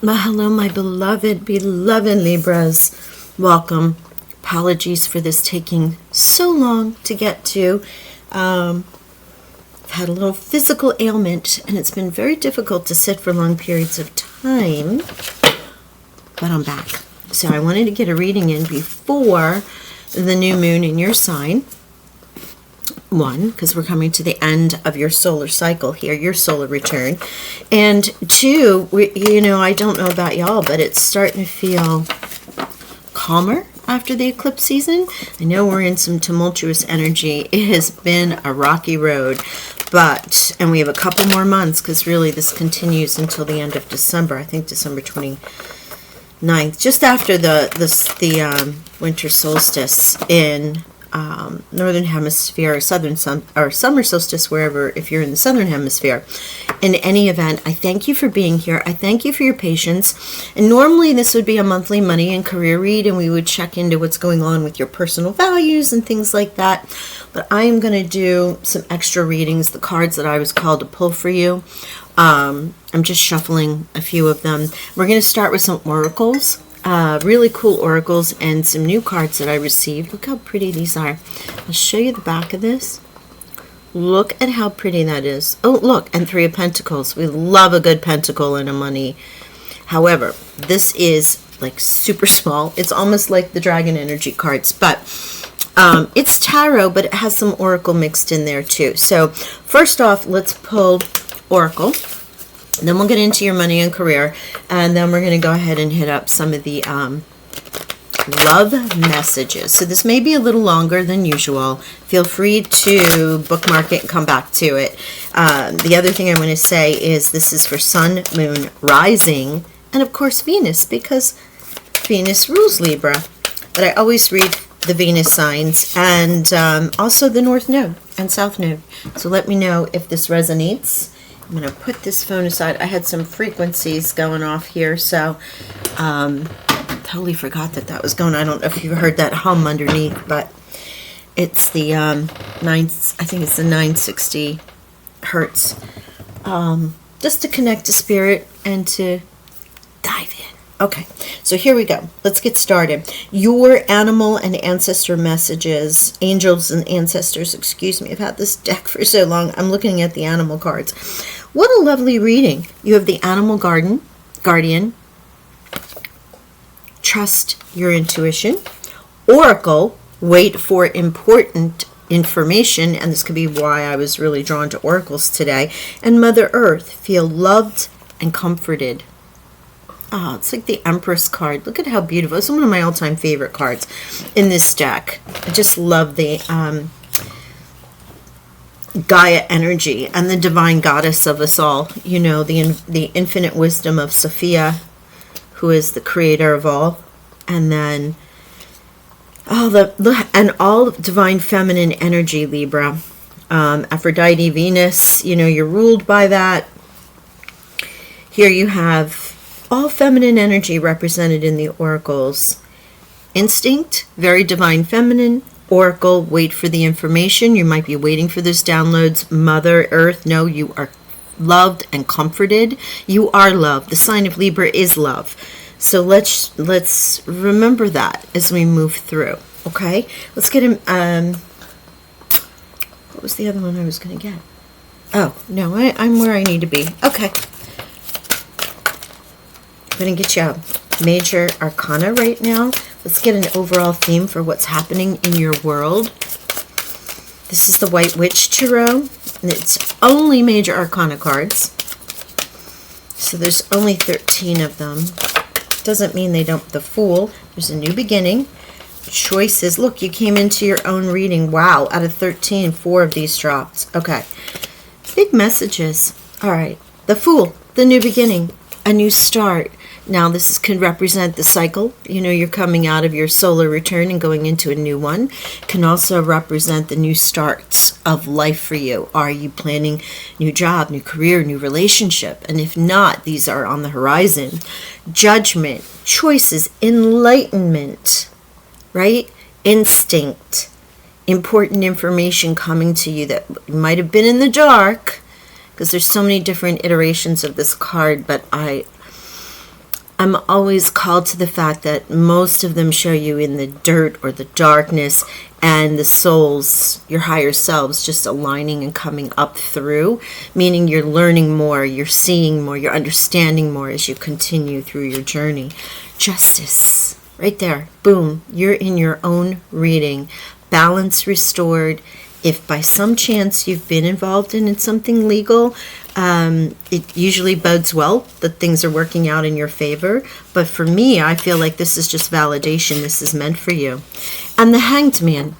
Well, hello, my beloved Libras. Welcome. Apologies for this taking so long to get to. I've had a little physical ailment, and it's been very difficult to sit for long periods of time, but I'm back. So I wanted to get a reading in before the new moon in your sign. One, because we're coming to the end of your solar cycle here, your solar return. And two, I don't know about y'all, but it's starting to feel calmer after the eclipse season. I know we're in some tumultuous energy. It has been a rocky road, and we have a couple more months, because really this continues until the end of December. I think December 29th, just after the winter solstice in northern hemisphere, or summer solstice, wherever, if you're in the southern hemisphere. In any event, I thank you for being here. I thank you for your patience. And normally this would be a monthly money and career read, and we would check into what's going on with your personal values and things like that. But I am going to do some extra readings, the cards that I was called to pull for you. I'm just shuffling a few of them. We're going to start with some oracles. Really cool oracles and some new cards that I received. Look how pretty these are. I'll show you the back of this. Look at how pretty that is. Oh, look, and 3 of Pentacles. We love a good pentacle and a money. However, this is like super small. It's almost like the Dragon Energy cards, but it's tarot, but it has some oracle mixed in there too. So first off, let's pull oracle. Then we'll get into your money and career, and then we're going to go ahead and hit up some of the love messages. So this may be a little longer than usual. Feel free to bookmark it and come back to it. The other thing I want to say is this is for Sun, Moon, Rising, and of course Venus, because Venus rules Libra. But I always read the Venus signs, and also the North Node and South Node. So let me know if this resonates. I'm going to put this phone aside. I had some frequencies going off here, so totally forgot that was going on. I don't know if you heard that hum underneath, but it's the I think it's the 960 hertz. Just to connect to spirit and to dive in. Okay, so here we go. Let's get started. Your animal and ancestor messages, angels and ancestors, excuse me. I've had this deck for so long. I'm looking at the animal cards. What a lovely reading. You have the animal guardian. Trust your intuition. Oracle, wait for important information. And this could be why I was really drawn to oracles today. And Mother Earth, feel loved and comforted. Oh, it's like the Empress card. Look at how beautiful. It's one of my all-time favorite cards in this deck. I just love the Gaia energy and the divine goddess of us all. You know, the infinite wisdom of Sophia, who is the creator of all. And then all divine feminine energy, Libra. Aphrodite, Venus, you're ruled by that. Here you have all feminine energy represented in the oracles. Instinct, very divine feminine. Oracle, wait for the information. You might be waiting for those downloads. Mother Earth, no, you are loved and comforted. You are loved. The sign of Libra is love. So let's remember that as we move through. Okay, let's get him. What was the other one I was going to get? Oh no, I'm where I need to be. Okay. I'm going to get you a major arcana right now. Let's get an overall theme for what's happening in your world. This is the White Witch Tarot, and it's only major arcana cards. So there's only 13 of them. Doesn't mean they don't. The Fool, there's a new beginning. Choices. Look, you came into your own reading. Wow, out of 13, 4 of these dropped. Okay. Big messages. All right. The Fool, the new beginning, a new start. Now this can represent the cycle. You're coming out of your solar return and going into a new one. Can also represent the new starts of life for you. Are you planning new job, new career, new relationship? And if not, these are on the horizon. Judgment, choices, enlightenment, right? Instinct, important information coming to you that might have been in the dark, because there's so many different iterations of this card, but I'm always called to the fact that most of them show you in the dirt or the darkness, and the souls, your higher selves, just aligning and coming up through, meaning you're learning more, you're seeing more, you're understanding more as you continue through your journey. Justice, right there, boom, you're in your own reading. Balance restored. If by some chance you've been involved in something legal, it usually bodes well that things are working out in your favor. But for me, I feel like this is just validation. This is meant for you. And the Hanged Man,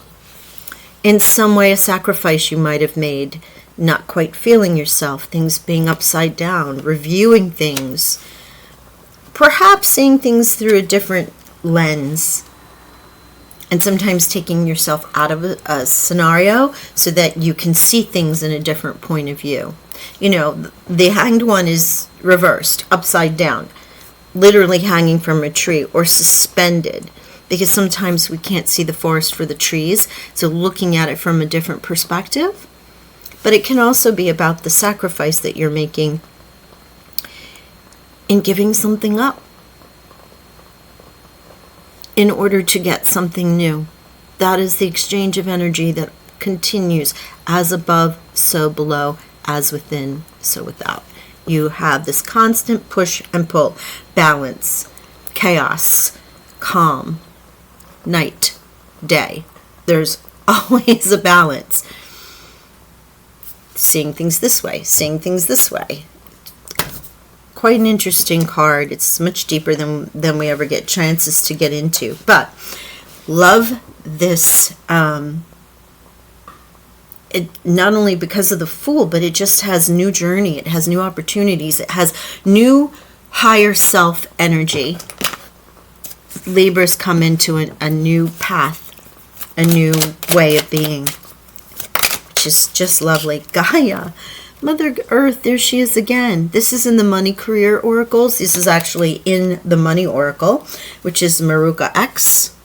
in some way a sacrifice you might have made, not quite feeling yourself, things being upside down, reviewing things, perhaps seeing things through a different lens, and sometimes taking yourself out of a scenario so that you can see things in a different point of view. You know, the Hanged One is reversed, upside down, literally hanging from a tree or suspended, because sometimes we can't see the forest for the trees, so looking at it from a different perspective. But it can also be about the sacrifice that you're making in giving something up in order to get something new. That is the exchange of energy that continues, as above, so below, as within, so without. You have this constant push and pull, balance, chaos, calm, night, day. There's always a balance. Seeing things this way, seeing things this way. Quite an interesting card. It's much deeper than we ever get chances to get into. But love this, it, not only because of the Fool, but it just has new journey. It has new opportunities. It has new higher self energy. Libras come into a new path, a new way of being, which is just lovely. Gaia, Mother Earth, there she is again. This is in the Money Career Oracles. This is actually in the Money Oracle, which is Maruka X.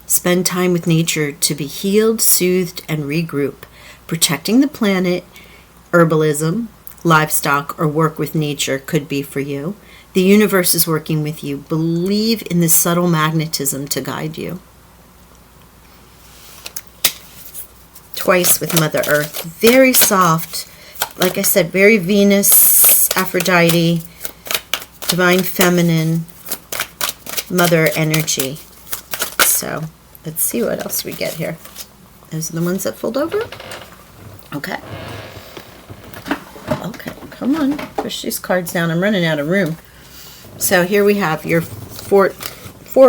Spend time with nature to be healed, soothed, and regroup. Protecting the planet, herbalism, livestock, or work with nature could be for you. The universe is working with you. Believe in this subtle magnetism to guide you. Twice with Mother Earth. Very soft. Like I said, very Venus, Aphrodite, Divine Feminine, Mother energy. So let's see what else we get here. Those are the ones that fold over. Okay. Okay, come on. Push these cards down. I'm running out of room. So here we have your four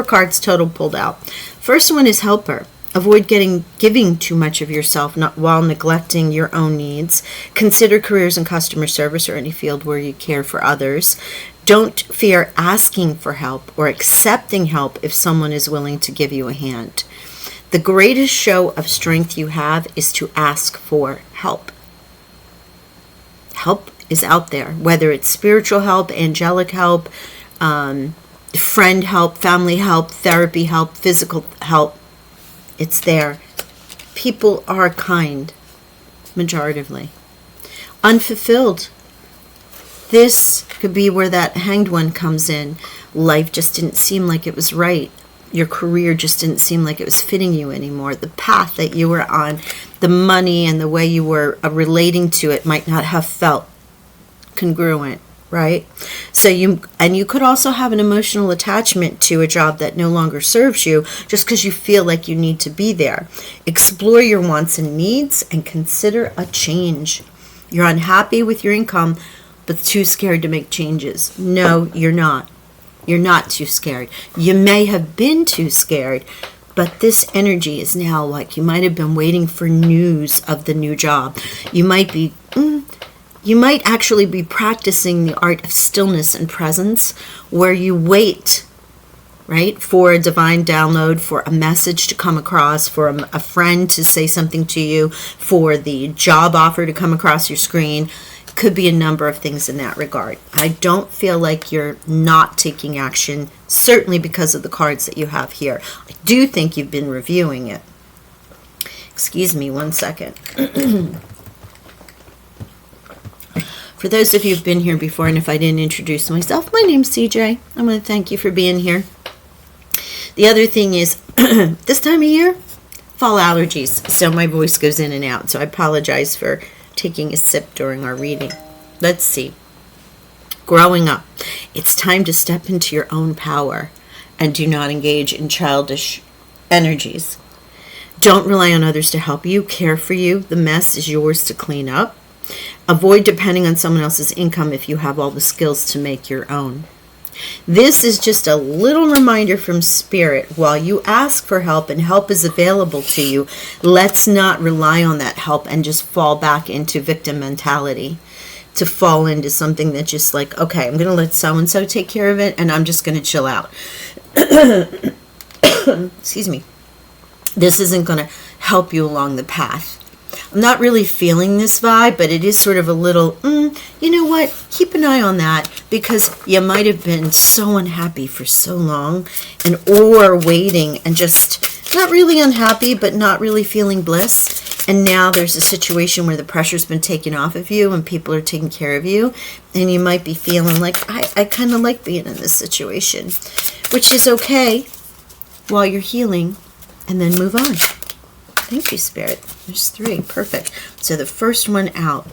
cards total pulled out. First one is Helper. Avoid giving too much of yourself while neglecting your own needs. Consider careers in customer service or any field where you care for others. Don't fear asking for help or accepting help if someone is willing to give you a hand. The greatest show of strength you have is to ask for help. Help is out there, whether it's spiritual help, angelic help, friend help, family help, therapy help, physical help. It's there. People are kind, majoritively. Unfulfilled. This could be where that Hanged One comes in. Life just didn't seem like it was right. Your career just didn't seem like it was fitting you anymore. The path that you were on, the money and the way you were relating to it might not have felt congruent, right? So you could also have an emotional attachment to a job that no longer serves you just because you feel like you need to be there. Explore your wants and needs and consider a change. You're unhappy with your income, but too scared to make changes. No, you're not. You're not too scared. You may have been too scared, but this energy is now like you might have been waiting for news of the new job. You might actually be practicing the art of stillness and presence, where you wait, right, for a divine download, for a message to come across, for a friend to say something to you, for the job offer to come across your screen. Could be a number of things in that regard. I don't feel like you're not taking action, certainly because of the cards that you have here. I do think you've been reviewing it. Excuse me one second. For those of you who've been here before, and if I didn't introduce myself, my name's CJ. I want to thank you for being here. The other thing is, this time of year, fall allergies, so my voice goes in and out. So I apologize for taking a sip during our reading. Let's see. Growing up, it's time to step into your own power and do not engage in childish energies. Don't rely on others to help you, care for you. The mess is yours to clean up. Avoid depending on someone else's income if you have all the skills to make your own. This is just a little reminder from Spirit. While you ask for help and help is available to you, let's not rely on that help and just fall back into victim mentality. To fall into something that's just like, okay, I'm going to let so-and-so take care of it and I'm just going to chill out. Excuse me. This isn't going to help you along the path. I'm not really feeling this vibe, but it is sort of a little, you know what? Keep an eye on that, because you might have been so unhappy for so long or waiting and just not really unhappy, but not really feeling bliss. And now there's a situation where the pressure's been taken off of you and people are taking care of you. And you might be feeling like, I kind of like being in this situation, which is okay while you're healing, and then move on. Thank you, Spirit. There's 3. Perfect. So the first one out,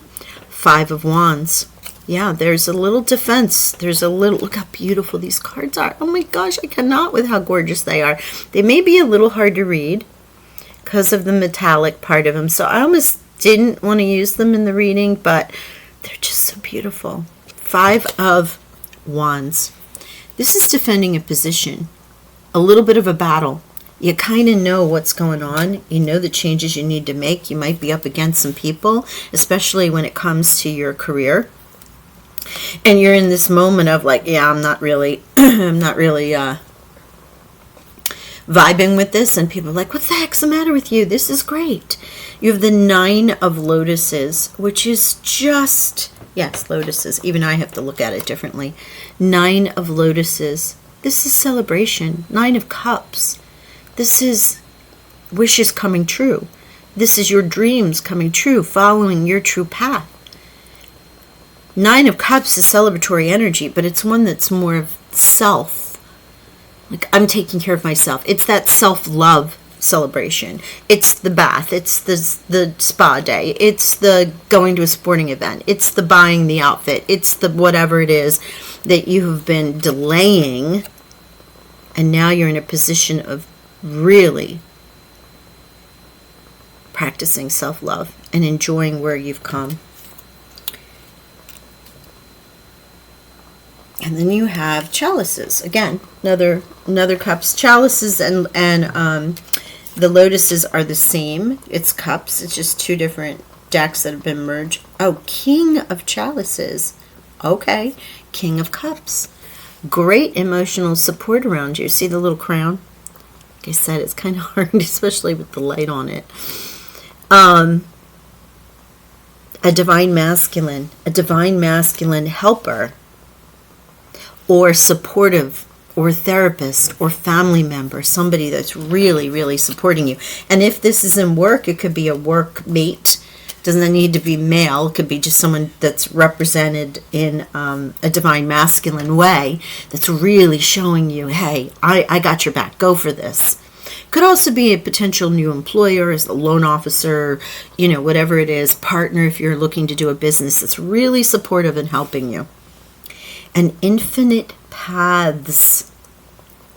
5 of Wands. Yeah, there's a little defense. There's a little, look how beautiful these cards are. Oh my gosh, I cannot with how gorgeous they are. They may be a little hard to read because of the metallic part of them. So I almost didn't want to use them in the reading, but they're just so beautiful. 5 of Wands. This is defending a position, a little bit of a battle. You kind of know what's going on. You know the changes you need to make. You might be up against some people, especially when it comes to your career. And you're in this moment of like, yeah, I'm not really vibing with this. And people are like, what the heck's the matter with you? This is great. You have the 9 of Lotuses, which is just, yes, lotuses. Even I have to look at it differently. 9 of Lotuses. This is celebration. 9 of Cups. This is wishes coming true. This is your dreams coming true, following your true path. 9 of Cups is celebratory energy, but it's one that's more of self. Like, I'm taking care of myself. It's that self-love celebration. It's the bath. It's the spa day. It's the going to a sporting event. It's the buying the outfit. It's the whatever it is that you have been delaying, and now you're in a position of really practicing self-love and enjoying where you've come. And then you have chalices. Again, another cups. Chalices and the lotuses are the same. It's cups. It's just 2 different decks that have been merged. Oh, King of Chalices. Okay. King of Cups. Great emotional support around you. See the little crown? Like I said, it's kind of hard, especially with the light on it. A divine masculine helper, or supportive, or therapist, or family member, somebody that's really, really supporting you. And if this is in work, it could be a work mate. Doesn't need to be male. It could be just someone that's represented in a divine masculine way that's really showing you, hey, I got your back. Go for this. Could also be a potential new employer as a loan officer, whatever it is, partner if you're looking to do a business that's really supportive and helping you. And infinite paths.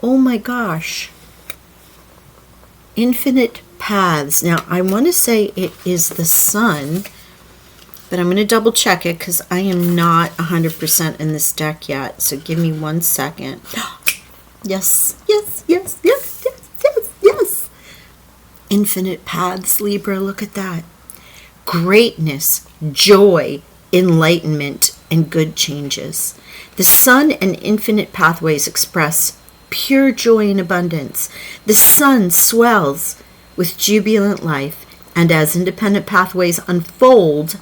Oh my gosh. Infinite paths. Now, I want to say it is the sun, but I'm going to double check it because I am not 100% in this deck yet. So give me 1 second. Yes. Infinite paths, Libra. Look at that. Greatness, joy, enlightenment, and good changes. The sun and infinite pathways express pure joy and abundance. The sun swells with jubilant life, and as independent pathways unfold,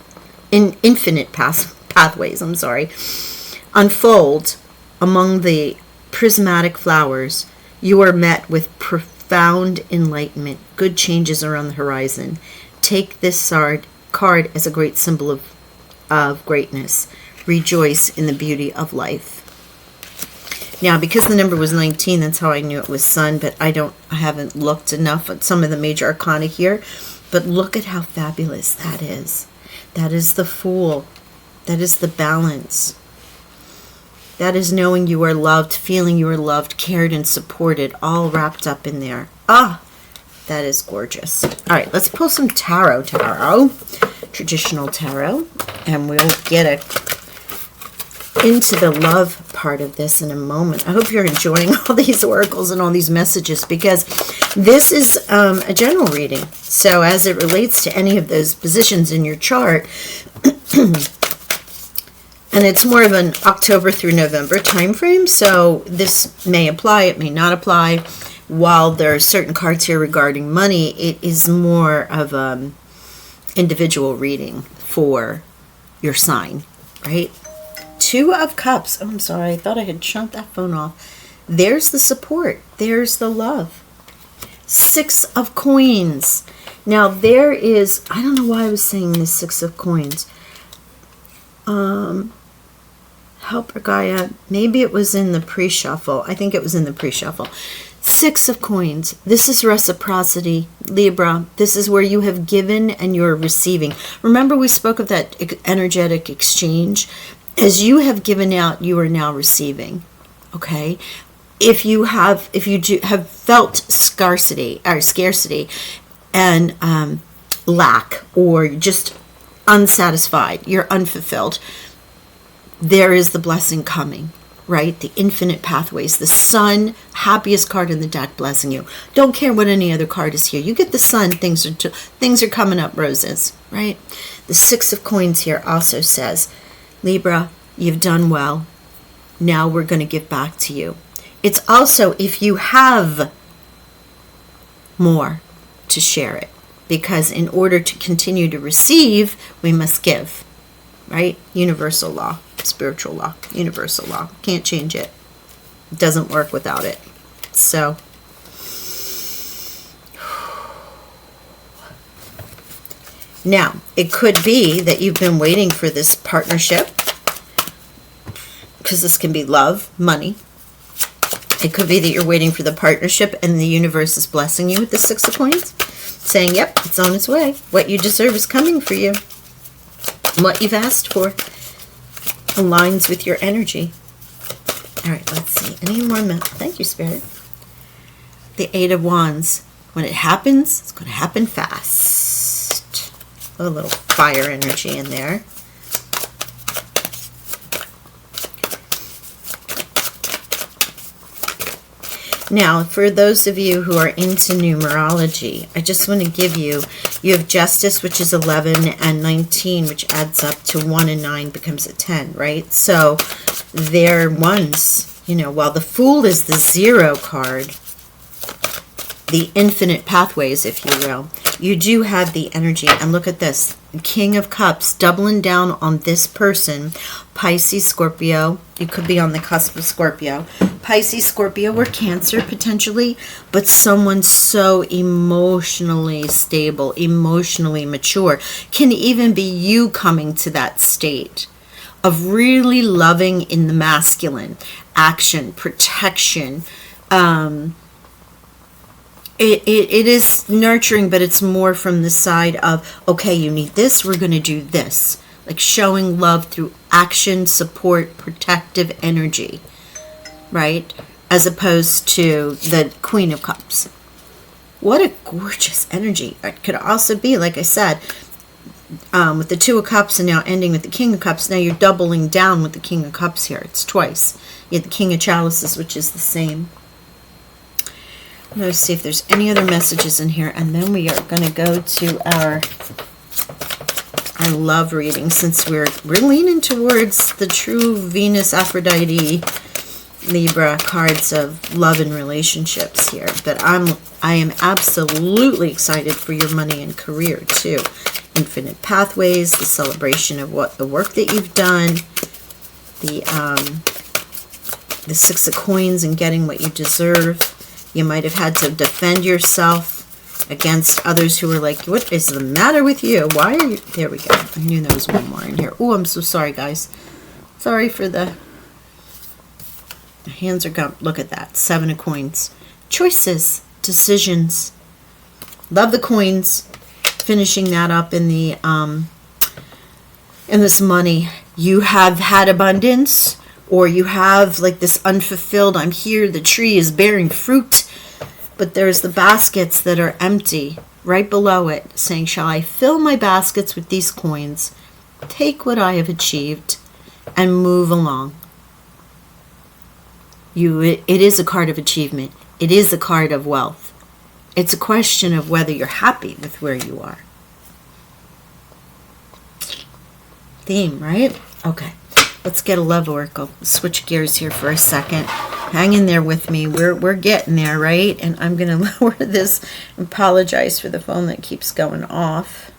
unfold among the prismatic flowers, you are met with profound enlightenment. Good changes are on the horizon. Take this card as a great symbol of of greatness. Rejoice in the beauty of life. Now, because the number was 19, that's how I knew it was Sun, but I haven't looked enough at some of the major arcana here. But look at how fabulous that is. That is the Fool. That is the balance. That is knowing you are loved, feeling you are loved, cared, and supported, all wrapped up in there. Ah, that is gorgeous. All right, let's pull some tarot, traditional tarot, and we'll get into the love part of this in a moment. I hope you're enjoying all these oracles and all these messages, because this is a general reading. So as it relates to any of those positions in your chart, and it's more of an October through November time frame, so this may apply, it may not apply. While there are certain cards here regarding money, it is more of an individual reading for your sign, right? 2 of Cups. Oh, I'm sorry. I thought I had shut that phone off. There's the support. There's the love. 6 of Coins. Now, there is... I don't know why I was saying this 6 of Coins. Helper Gaia. Maybe it was in the pre-shuffle. I think it was in the pre-shuffle. 6 of Coins. This is reciprocity, Libra. This is where you have given and you're receiving. Remember, we spoke of that energetic exchange. As you have given out, you are now receiving. Okay? If you have felt scarcity and lack, or just unsatisfied, you're unfulfilled, there is the blessing coming, right? The infinite pathways, the Sun, happiest card in the deck, blessing you. Don't care what any other card is here. You get the Sun, things are coming up roses, right? The 6 of Coins here also says, Libra, you've done well. Now we're going to give back to you. It's also, if you have more, to share it. Because in order to continue to receive, we must give, right? Universal law, spiritual law, universal law. Can't change it. It doesn't work without it. So, now, it could be that you've been waiting for this partnership, because this can be love, money. It could be that you're waiting for the partnership and the universe is blessing you with the 6 of Coins, saying, yep, it's on its way. What you deserve is coming for you. What you've asked for aligns with your energy. All right, let's see. Any more? Thank you, Spirit. The 8 of Wands. When it happens, it's going to happen fast. A little fire energy in there. Now, for those of you who are into numerology, I just want to give you have Justice, which is 11, and 19, which adds up to 1, and 9 becomes a 10, right? So they're ones, while the Fool is the 0 card, the infinite pathways, if you will, you do have the energy. And look at this, King of Cups, doubling down on this person, Pisces, Scorpio. You could be on the cusp of Scorpio. Pisces, Scorpio, or Cancer, potentially. But someone so emotionally stable, emotionally mature. Can even be you coming to that state of really loving in the masculine. Action, protection. It is nurturing, but it's more from the side of, okay, you need this, we're going to do this. Like showing love through action, support, protective energy, right? As opposed to the Queen of Cups. What a gorgeous energy. It could also be, like I said, with the 2 of Cups and now ending with the King of Cups, now you're doubling down with the King of Cups here. It's twice. You have the King of Chalices, which is the same. Let's see if there's any other messages in here, and then we are going to go to our love reading, since we're leaning towards the true Venus, Aphrodite, Libra cards of love and relationships here. But I am absolutely excited for your money and career too. Infinite pathways, the celebration of the work that you've done, the 6 of Coins and getting what you deserve. You might have had to defend yourself against others who are like, what is the matter with you? Why are you... There we go. I knew there was one more in here. Oh, I'm so sorry, guys. Sorry for the hands are gone. Look at that. 7 of coins. Choices. Decisions. Love the coins. Finishing that up in the in this money. You have had abundance, or you have like this unfulfilled, I'm here, the tree is bearing fruit, but there's the baskets that are empty right below it, saying, shall I fill my baskets with these coins, take what I have achieved, and move along. It is a card of achievement. It is a card of wealth. It's a question of whether you're happy with where you are. Theme, right? Okay. Let's get a love oracle. Switch gears here for a second. Hang in there with me. We're getting there, right? And I'm going to lower this. Apologize for the phone that keeps going off.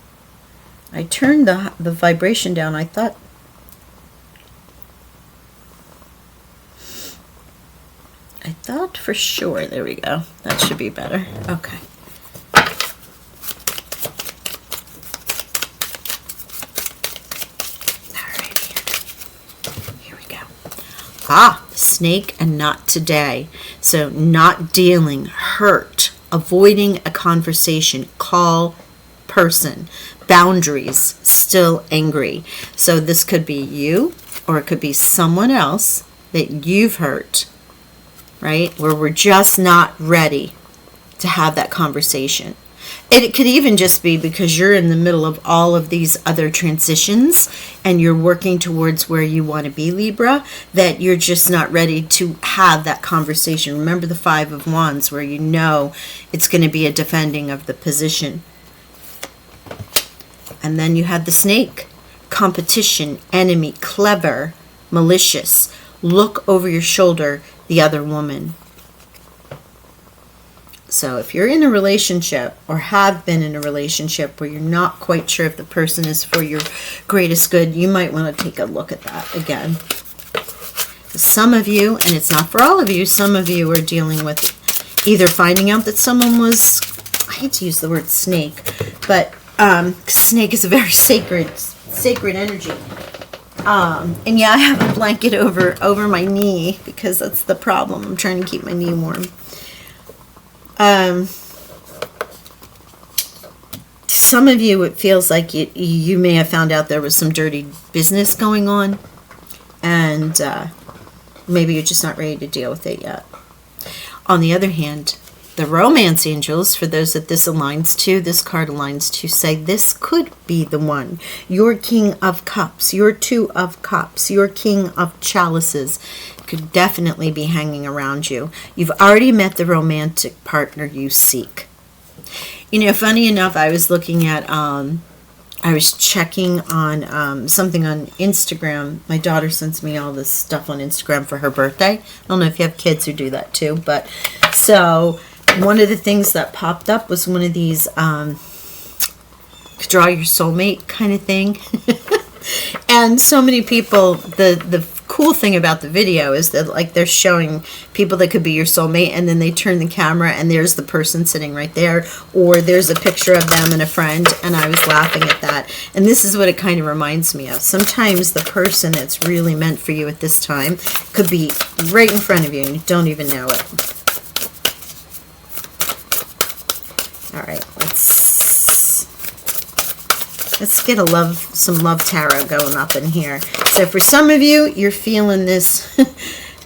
I turned the vibration down. I thought for sure. There we go. That should be better. Okay. Alrighty. Here we go. Snake and not today. So not dealing, hurt, avoiding a conversation, call, person, boundaries, still angry. So this could be you, or it could be someone else that you've hurt, right? Where we're just not ready to have that conversation. It could even just be because you're in the middle of all of these other transitions and you're working towards where you want to be, Libra, that you're just not ready to have that conversation. Remember the 5 of Wands, where you know it's going to be a defending of the position. And then you have the snake. Competition, enemy, clever, malicious. Look over your shoulder, the other woman. So if you're in a relationship or have been in a relationship where you're not quite sure if the person is for your greatest good, you might want to take a look at that again. Some of you, and it's not for all of you, some of you are dealing with either finding out that someone was, I hate to use the word snake, but snake is a very sacred energy. And yeah, I have a blanket over my knee because that's the problem. I'm trying to keep my knee warm. Some of you, it feels like you may have found out there was some dirty business going on, and maybe you're just not ready to deal with it yet. On the other hand, the romance angels, for those that this aligns to, this card aligns to, say this could be the one. Your King of Cups, your 2 of Cups, your King of Chalices could definitely be hanging around you. You've already met the romantic partner you seek. You know, funny enough, I was looking at, I was checking on something on Instagram. My daughter sends me all this stuff on Instagram for her birthday. I don't know if you have kids who do that too, but so one of the things that popped up was one of these draw your soulmate kind of thing. And so many people, the cool thing about the video is that like they're showing people that could be your soulmate, and then they turn the camera and there's the person sitting right there, or there's a picture of them and a friend, and I was laughing at that. And this is what it kind of reminds me of. Sometimes the person that's really meant for you at this time could be right in front of you and you don't even know it. All right, let's get some love tarot going up in here. So for some of you, you're feeling this.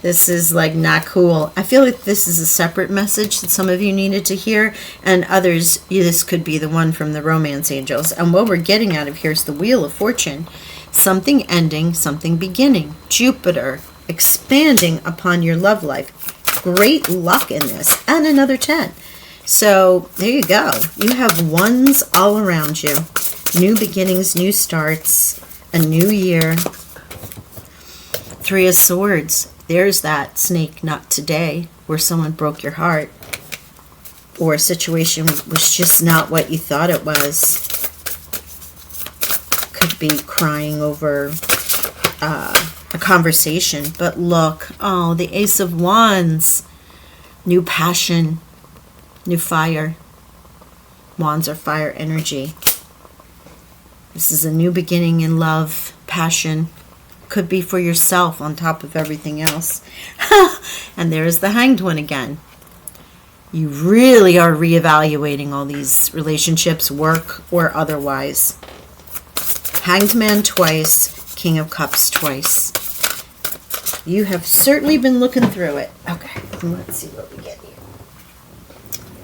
This is like not cool. I feel like this is a separate message that some of you needed to hear, and others, this could be the one from the romance angels. And what we're getting out of here is the Wheel of Fortune. Something ending, something beginning. Jupiter expanding upon your love life. Great luck in this. And another 10. So there you go. You have ones all around you. New beginnings, new starts, a new year. 3 of Swords. There's that snake, not today, where someone broke your heart. Or a situation was just not what you thought it was. Could be crying over a conversation. But look, oh, the Ace of Wands. New passion, new fire. Wands are fire energy. This is a new beginning in love, passion. Could be for yourself on top of everything else. And there's the Hanged One again. You really are reevaluating all these relationships, work or otherwise. Hanged Man twice, King of Cups twice. You have certainly been looking through it. Okay, let's see what we get here.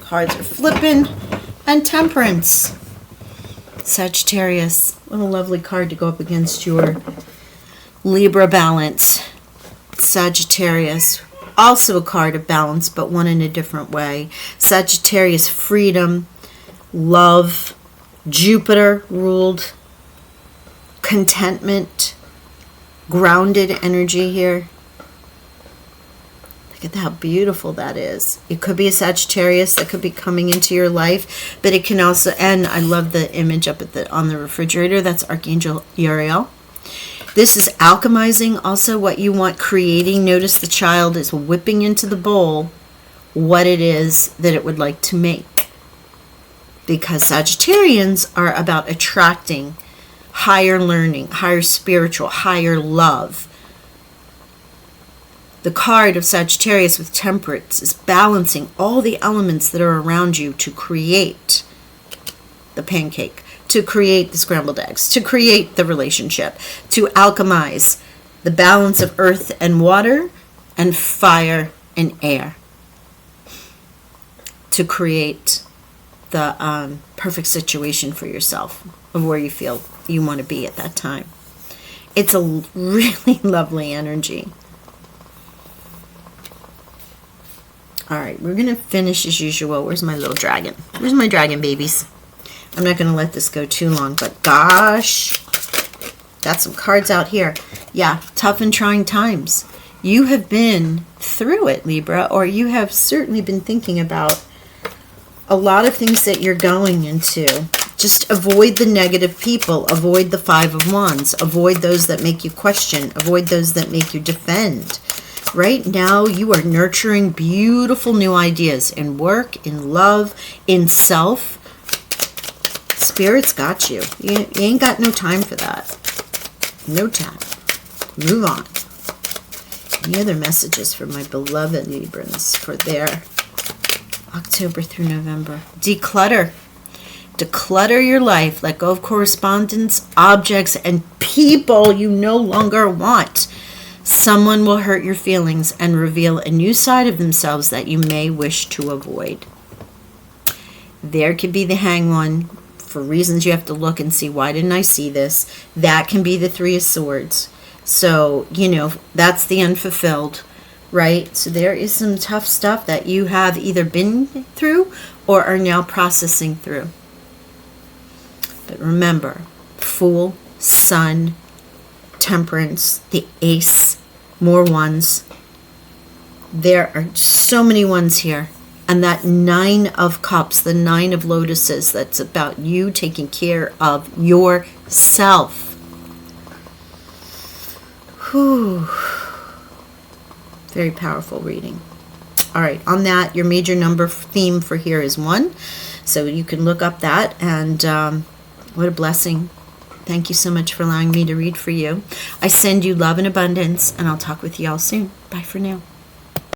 Cards are flipping. And Temperance. Sagittarius. What a lovely card to go up against your Libra balance. Sagittarius. Also a card of balance, but one in a different way. Sagittarius, freedom, love, Jupiter ruled, contentment, grounded energy here. Look at how beautiful that is. It could be a Sagittarius that could be coming into your life, but it can also, and I love the image up at on the refrigerator. That's Archangel Uriel. This is alchemizing also what you want creating. Notice the child is whipping into the bowl what it is that it would like to make. Because Sagittarians are about attracting higher learning, higher spiritual, higher love. The card of Sagittarius with Temperance is balancing all the elements that are around you to create the pancake, to create the scrambled eggs, to create the relationship, to alchemize the balance of earth and water and fire and air, to create the perfect situation for yourself of where you feel you want to be at that time. It's a really lovely energy. All right, we're going to finish as usual. Where's my little dragon? Where's my dragon babies? I'm not going to let this go too long, but gosh, got some cards out here. Yeah, tough and trying times. You have been through it, Libra, or you have certainly been thinking about a lot of things that you're going into. Just avoid the negative people. Avoid the Five of Wands. Avoid those that make you question. Avoid those that make you defend. Right now, you are nurturing beautiful new ideas in work, in love, in self. Spirit's got you. You ain't got no time for that. No time. Move on. Any other messages for my beloved Librans for their October through November? Declutter. Declutter your life. Let go of correspondence, objects, and people you no longer want. Someone will hurt your feelings and reveal a new side of themselves that you may wish to avoid. There could be the Hanged One. For reasons you have to look and see, why didn't I see this? That can be the Three of Swords. So, you know, that's the unfulfilled, right? So there is some tough stuff that you have either been through or are now processing through. But remember, Fool, Sun, Temperance, the Ace, more ones. There are so many ones here. And that Nine of Cups, the Nine of Lotuses, that's about you taking care of yourself. Whew. Very powerful reading. All right, on that, your major number theme for here is 1. So you can look up that, and what a blessing. Thank you so much for allowing me to read for you. I send you love and abundance, and I'll talk with you all soon. Bye for now.